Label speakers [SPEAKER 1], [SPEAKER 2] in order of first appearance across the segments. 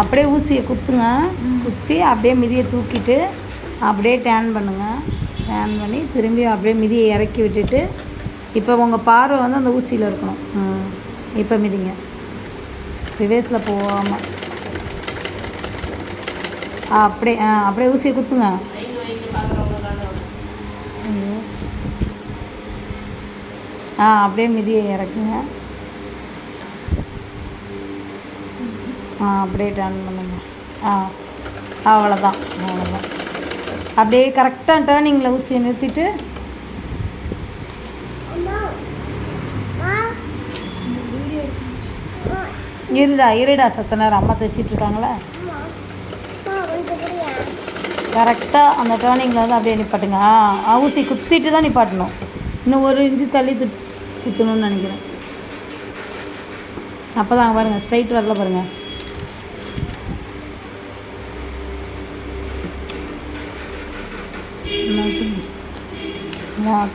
[SPEAKER 1] அப்படியே ஊசியை குத்துங்க. குத்தி அப்படியே மிதியை தூக்கிட்டு அப்படியே டேன் பண்ணுங்கள். டேன் பண்ணி திரும்பி அப்படியே மிதியை இறக்கி விட்டுட்டு இப்போ உங்கள் பார்வை வந்து அந்த ஊசியில் இருக்கணும். இப்போ மிதிங்க, ரிவேர்ஸில் போகாமல் அப்படியே அப்படியே ஊசியை குத்துங்க. அப்படியே மிதியை இறக்குங்க. அப்படியே டர்ன் பண்ணுங்க. அவ்வளோதான். அப்படியே கரெக்டாக டேர்னிங்கில் ஊசியை நிறுத்திட்டு இருடா சத்த நேரம் அம்மா தைச்சிட்ருக்காங்களே. கரெக்டாக அந்த டேர்னிங்கில் வந்து அப்படியே நிப்பாட்டுங்க. ஊசி குத்திட்டு தான் நிப்பாட்டணும். இன்னும் 1 இன்ச்சு தள்ளி குத்தணும்னு நினைக்கிறேன். அப்போ தான் பாருங்கள் ஸ்ட்ரைட் வரல பாருங்கள்.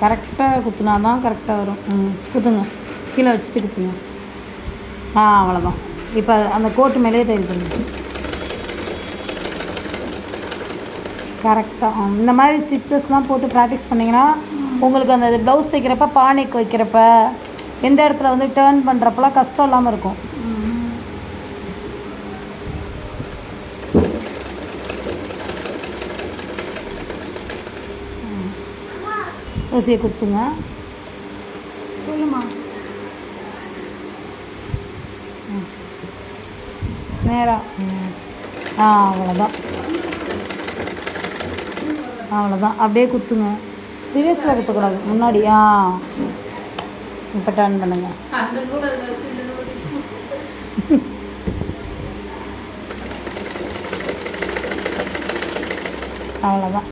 [SPEAKER 1] கரெக்டாக குத்துனா தான் கரெக்டாக வரும். குத்துங்க, கீழே வச்சுட்டு குத்துங்க. அவ்வளோதான். இப்போ அந்த கோட்டு மேலேயே தையல் பண்ணுங்க. கரெக்டாக இந்த மாதிரி ஸ்டிச்சஸ்லாம் போட்டு ப்ராக்டிஸ் பண்ணிங்கன்னா உங்களுக்கு அந்த ப்ளவுஸ் தைக்கிறப்ப பானைக்கு வைக்கிறப்ப எந்த இடத்துல வந்து டேர்ன் பண்ணுறப்பெல்லாம் கஷ்டம் இல்லாமல் இருக்கும். ஊசியை குத்துங்க.
[SPEAKER 2] சொல்லுமா.
[SPEAKER 1] நேராக அவ்வளோதான். அப்படியே குத்துங்க. ரிவர்ஸில் குத்தக்கூடாது, முன்னாடி. இப்போ டர்ன் பண்ணுங்க. அவ்வளோதான்.